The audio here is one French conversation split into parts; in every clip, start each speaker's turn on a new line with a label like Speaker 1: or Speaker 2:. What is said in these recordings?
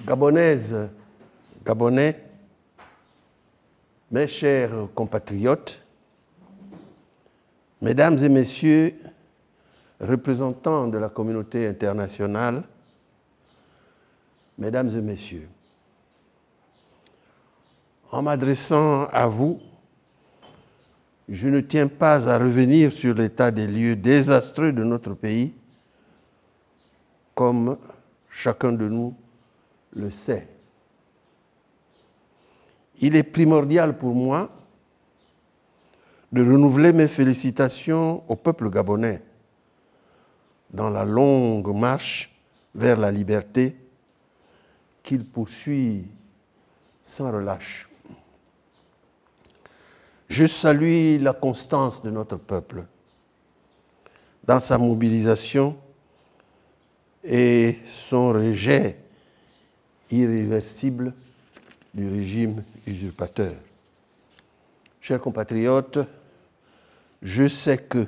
Speaker 1: Gabonaises, Gabonais, mes chers compatriotes, mesdames et messieurs, représentants de la communauté internationale, mesdames et messieurs, en m'adressant à vous, je ne tiens pas à revenir sur l'état des lieux désastreux de notre pays, comme chacun de nous le sait. Il est primordial pour moi de renouveler mes félicitations au peuple gabonais dans la longue marche vers la liberté qu'il poursuit sans relâche. Je salue la constance de notre peuple dans sa mobilisation et son rejet irréversible du régime usurpateur. Chers compatriotes, je sais que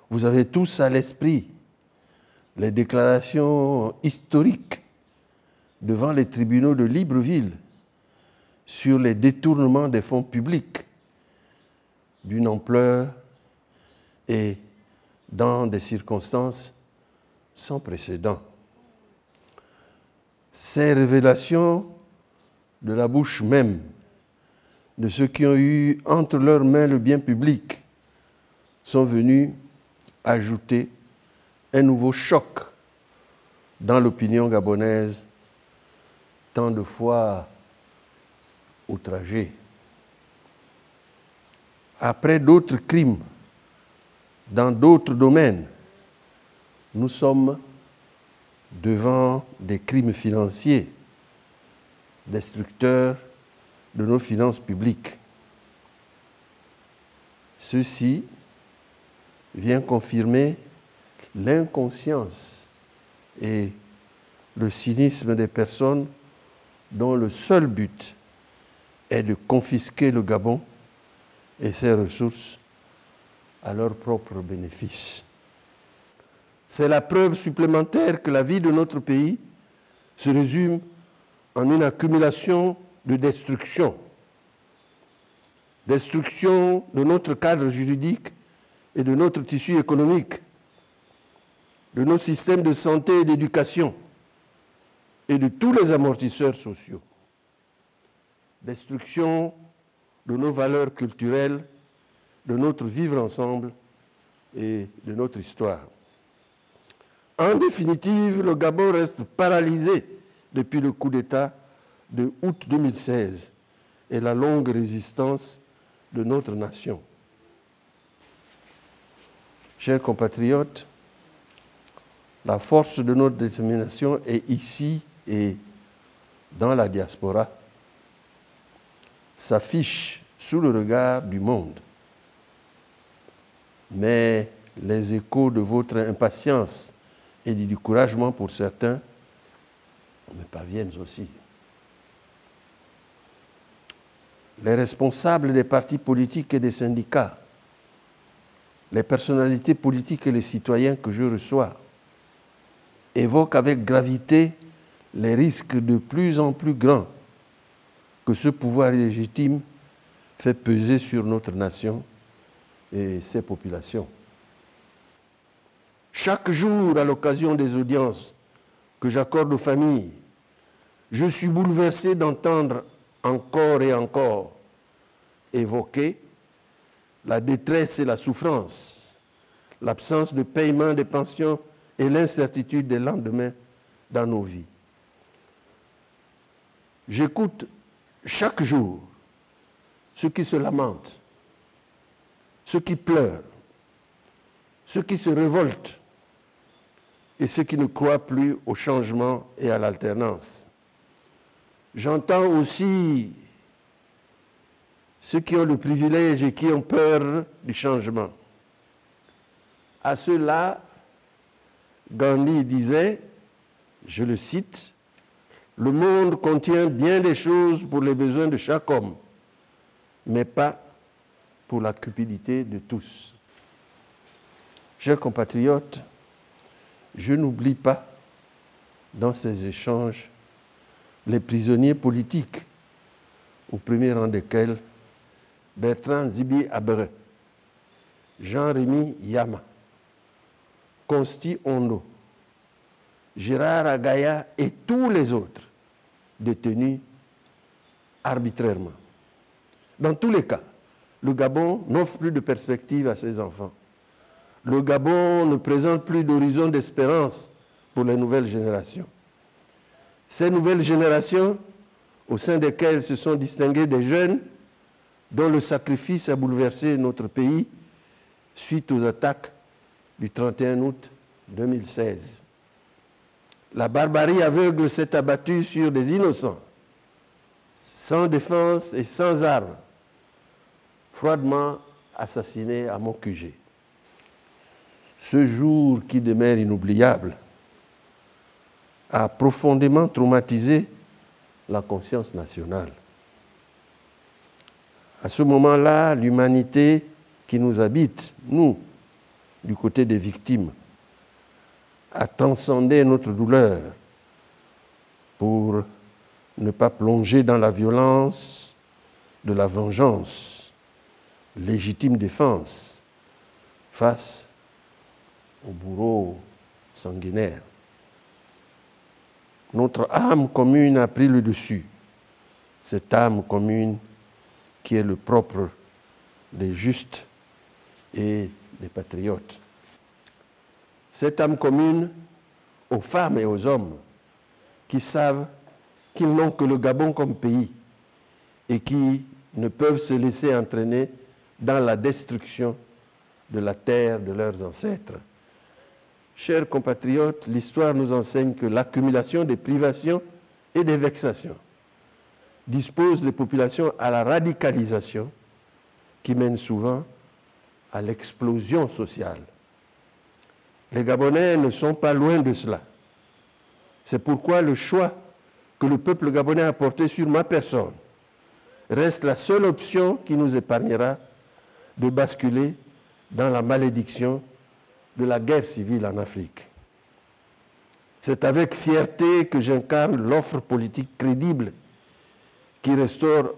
Speaker 1: vous avez tous à l'esprit les déclarations historiques devant les tribunaux de Libreville sur les détournements des fonds publics d'une ampleur et dans des circonstances sans précédent. Ces révélations de la bouche même de ceux qui ont eu entre leurs mains le bien public sont venus ajouter un nouveau choc dans l'opinion gabonaise, tant de fois outragée. Après d'autres crimes dans d'autres domaines, nous sommes devant des crimes financiers destructeurs de nos finances publiques. Ceci vient confirmer l'inconscience et le cynisme des personnes dont le seul but est de confisquer le Gabon et ses ressources à leur propre bénéfice. C'est la preuve supplémentaire que la vie de notre pays se résume en une accumulation de destruction. Destruction de notre cadre juridique et de notre tissu économique, de nos systèmes de santé et d'éducation et de tous les amortisseurs sociaux. Destruction de nos valeurs culturelles, de notre vivre ensemble et de notre histoire. En définitive, le Gabon reste paralysé depuis le coup d'État de août 2016 et la longue résistance de notre nation. Chers compatriotes, la force de notre détermination est ici et dans la diaspora, s'affiche sous le regard du monde. Mais les échos de votre impatience et du découragement pour certains me parviennent aussi. Les responsables des partis politiques et des syndicats, les personnalités politiques et les citoyens que je reçois évoquent avec gravité les risques de plus en plus grands que ce pouvoir illégitime fait peser sur notre nation et ses populations. Chaque jour, à l'occasion des audiences que j'accorde aux familles, je suis bouleversé d'entendre encore et encore évoquer la détresse et la souffrance, l'absence de paiement des pensions et l'incertitude des lendemains dans nos vies. J'écoute chaque jour ceux qui se lamentent, ceux qui pleurent, ceux qui se révoltent et ceux qui ne croient plus au changement et à l'alternance. J'entends aussi ceux qui ont le privilège et qui ont peur du changement. À ceux-là, Gandhi disait, je le cite, « Le monde contient bien des choses pour les besoins de chaque homme, mais pas pour la cupidité de tous. » Chers compatriotes, je n'oublie pas dans ces échanges les prisonniers politiques, au premier rang desquels Bertrand Zibi Abre, Jean-Rémy Yama, Consti Ondo, Gérard Agaya et tous les autres détenus arbitrairement. Dans tous les cas, le Gabon n'offre plus de perspective à ses enfants. Le Gabon ne présente plus d'horizon d'espérance pour les nouvelles générations. Ces nouvelles générations, au sein desquelles se sont distingués des jeunes dont le sacrifice a bouleversé notre pays suite aux attaques du 31 août 2016. La barbarie aveugle s'est abattue sur des innocents, sans défense et sans armes, froidement assassinés à Mokugé. Ce jour qui demeure inoubliable a profondément traumatisé la conscience nationale. À ce moment-là, l'humanité qui nous habite, nous, du côté des victimes, a transcendé notre douleur pour ne pas plonger dans la violence de la vengeance, légitime défense, face au bourreau sanguinaire. Notre âme commune a pris le dessus, cette âme commune qui est le propre des justes et des patriotes. Cette âme commune aux femmes et aux hommes qui savent qu'ils n'ont que le Gabon comme pays et qui ne peuvent se laisser entraîner dans la destruction de la terre de leurs ancêtres. Chers compatriotes, l'histoire nous enseigne que l'accumulation des privations et des vexations dispose les populations à la radicalisation qui mène souvent à l'explosion sociale. Les Gabonais ne sont pas loin de cela. C'est pourquoi le choix que le peuple gabonais a porté sur ma personne reste la seule option qui nous épargnera de basculer dans la malédiction de la guerre civile en Afrique. C'est avec fierté que j'incarne l'offre politique crédible qui restaure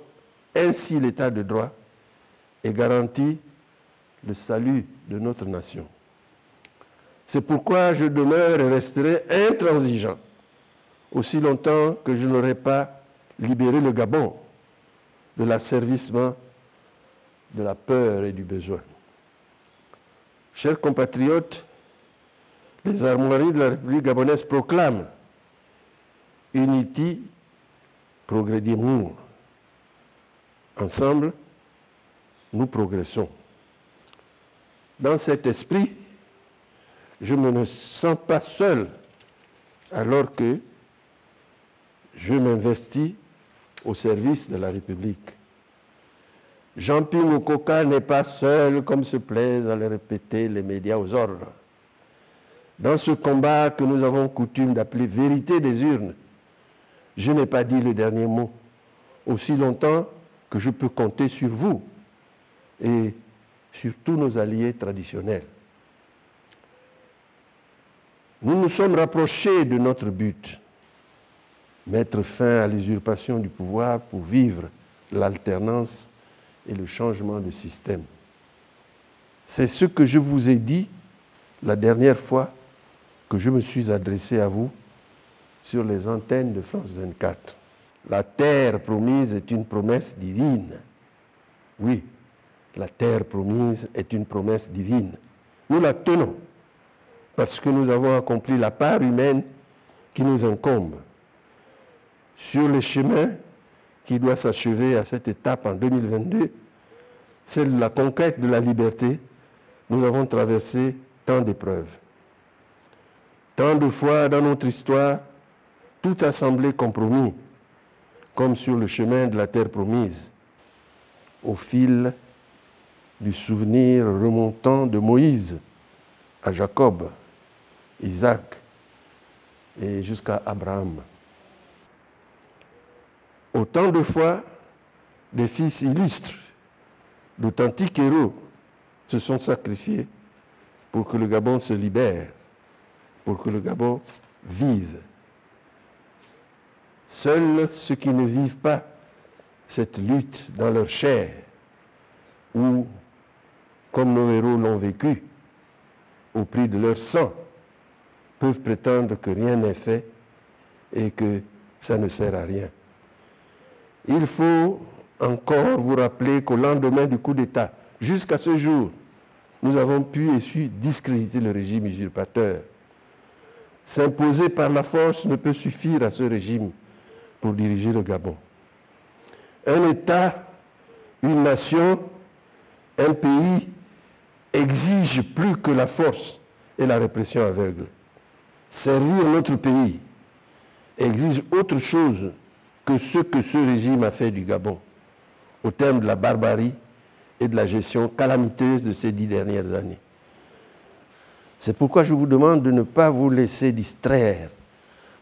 Speaker 1: ainsi l'état de droit et garantit le salut de notre nation. C'est pourquoi je demeure et resterai intransigeant aussi longtemps que je n'aurai pas libéré le Gabon de l'asservissement de la peur et du besoin. Chers compatriotes, les armoiries de la République gabonaise proclament Unity, progrès d'amour. Ensemble, nous progressons. Dans cet esprit, je ne me sens pas seul alors que je m'investis au service de la République. Jean-Pierre Mokoka n'est pas seul, comme se plaisent à le répéter les médias aux ordres. Dans ce combat que nous avons coutume d'appeler vérité des urnes, je n'ai pas dit le dernier mot, aussi longtemps que je peux compter sur vous et sur tous nos alliés traditionnels. Nous nous sommes rapprochés de notre but, mettre fin à l'usurpation du pouvoir pour vivre l'alternance et le changement de système. C'est ce que je vous ai dit la dernière fois que je me suis adressé à vous sur les antennes de France 24. La terre promise est une promesse divine. Oui, la terre promise est une promesse divine. Nous la tenons parce que nous avons accompli la part humaine qui nous incombe. Sur le chemin qui doit s'achever à cette étape en 2022, celle de la conquête de la liberté, nous avons traversé tant d'épreuves. Tant de fois dans notre histoire, tout a semblé compromis, comme sur le chemin de la terre promise, au fil du souvenir remontant de Moïse à Jacob, Isaac et jusqu'à Abraham. Autant de fois, des fils illustres, d'authentiques héros se sont sacrifiés pour que le Gabon se libère, pour que le Gabon vive. Seuls ceux qui ne vivent pas cette lutte dans leur chair, ou comme nos héros l'ont vécu, au prix de leur sang, peuvent prétendre que rien n'est fait et que ça ne sert à rien. Il faut encore vous rappeler qu'au lendemain du coup d'État, jusqu'à ce jour, nous avons pu et su discréditer le régime usurpateur. S'imposer par la force ne peut suffire à ce régime pour diriger le Gabon. Un État, une nation, un pays exige plus que la force et la répression aveugle. Servir notre pays exige autre chose que ce que ce régime a fait du Gabon, au terme de la barbarie et de la gestion calamiteuse de ces 10 dernières années. C'est pourquoi je vous demande de ne pas vous laisser distraire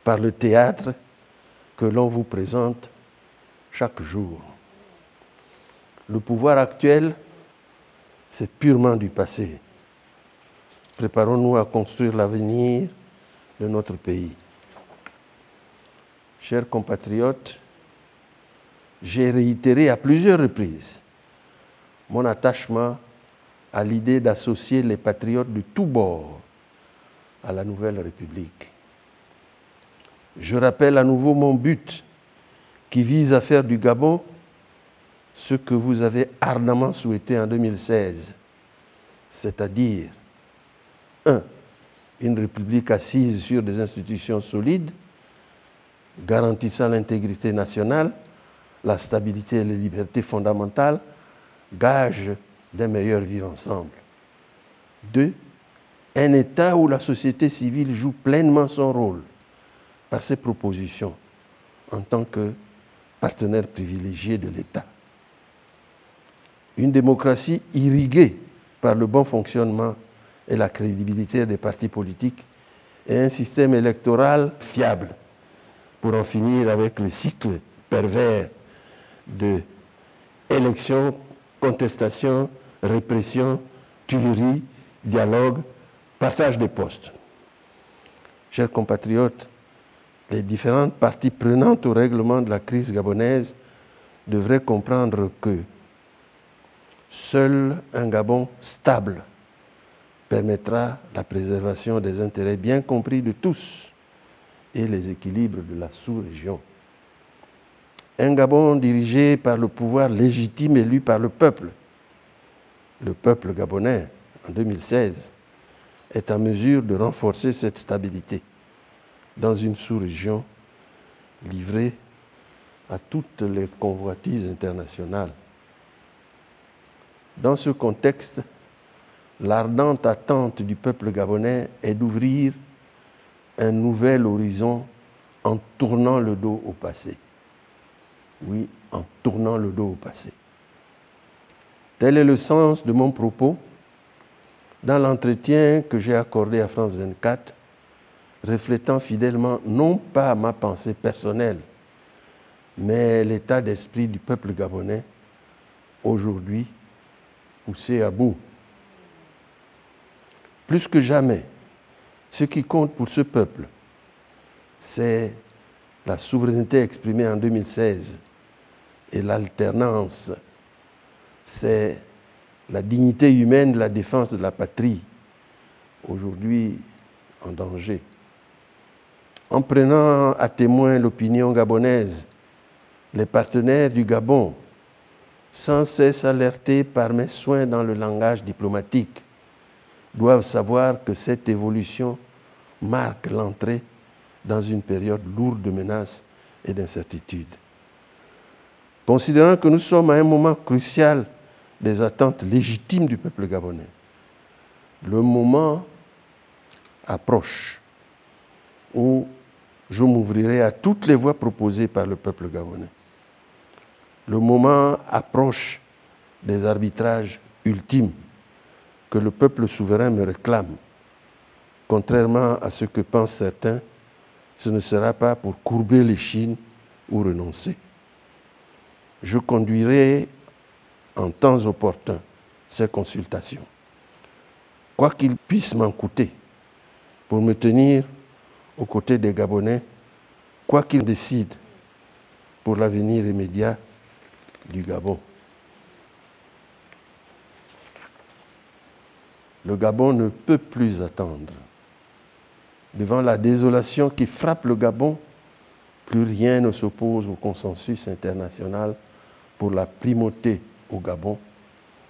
Speaker 1: par le théâtre que l'on vous présente chaque jour. Le pouvoir actuel, c'est purement du passé. Préparons-nous à construire l'avenir de notre pays. Chers compatriotes, j'ai réitéré à plusieurs reprises mon attachement à l'idée d'associer les patriotes de tous bords à la nouvelle République. Je rappelle à nouveau mon but qui vise à faire du Gabon ce que vous avez ardemment souhaité en 2016, c'est-à-dire 1. Une république assise sur des institutions solides, garantissant l'intégrité nationale, la stabilité et les libertés fondamentales, gage d'un meilleur vivre ensemble. 2. Un État où la société civile joue pleinement son rôle par ses propositions en tant que partenaire privilégié de l'État. Une démocratie irriguée par le bon fonctionnement et la crédibilité des partis politiques et un système électoral fiable pour en finir avec le cycle pervers de élections, contestation, répression, tuerie, dialogue, partage des postes. Chers compatriotes, les différentes parties prenantes au règlement de la crise gabonaise devraient comprendre que seul un Gabon stable permettra la préservation des intérêts bien compris de tous et les équilibres de la sous-région. Un Gabon dirigé par le pouvoir légitime élu par le peuple gabonais, en 2016, est en mesure de renforcer cette stabilité dans une sous-région livrée à toutes les convoitises internationales. Dans ce contexte, l'ardente attente du peuple gabonais est d'ouvrir un nouvel horizon en tournant le dos au passé. Oui, en tournant le dos au passé. Tel est le sens de mon propos dans l'entretien que j'ai accordé à France 24, reflétant fidèlement non pas ma pensée personnelle, mais l'état d'esprit du peuple gabonais, aujourd'hui poussé à bout. Plus que jamais, ce qui compte pour ce peuple, c'est la souveraineté exprimée en 2016 et l'alternance. C'est la dignité humaine de la défense de la patrie, aujourd'hui en danger. En prenant à témoin l'opinion gabonaise, les partenaires du Gabon, sans cesse alertés par mes soins dans le langage diplomatique, doivent savoir que cette évolution marque l'entrée dans une période lourde de menaces et d'incertitudes. Considérant que nous sommes à un moment crucial des attentes légitimes du peuple gabonais, le moment approche où je m'ouvrirai à toutes les voies proposées par le peuple gabonais. Le moment approche des arbitrages ultimes que le peuple souverain me réclame. Contrairement à ce que pensent certains, ce ne sera pas pour courber l'échine ou renoncer. Je conduirai en temps opportun ces consultations, quoi qu'il puisse m'en coûter, pour me tenir aux côtés des Gabonais, quoi qu'ils décident pour l'avenir immédiat du Gabon. Le Gabon ne peut plus attendre. Devant la désolation qui frappe le Gabon, plus rien ne s'oppose au consensus international pour la primauté au Gabon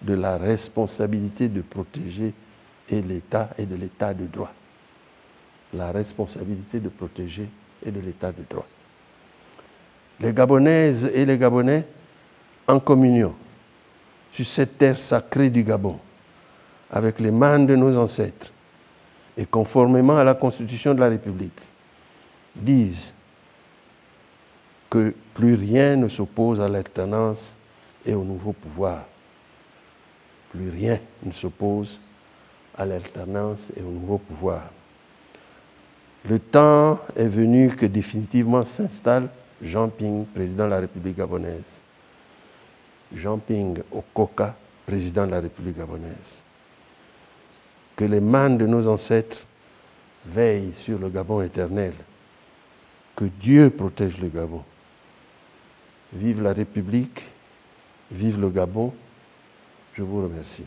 Speaker 1: de la responsabilité de protéger l'État et de l'État de droit. La responsabilité de protéger et de l'État de droit. Les Gabonaises et les Gabonais, en communion, sur cette terre sacrée du Gabon, avec les mânes de nos ancêtres, et conformément à la Constitution de la République, disent que plus rien ne s'oppose à l'alternance et au nouveau pouvoir. Plus rien ne s'oppose à l'alternance et au nouveau pouvoir. Le temps est venu que définitivement s'installe Jean Ping, président de la République gabonaise. Jean Ping Okoka, président de la République gabonaise. Que les mânes de nos ancêtres veillent sur le Gabon éternel. Que Dieu protège le Gabon. Vive la République, vive le Gabon. Je vous remercie.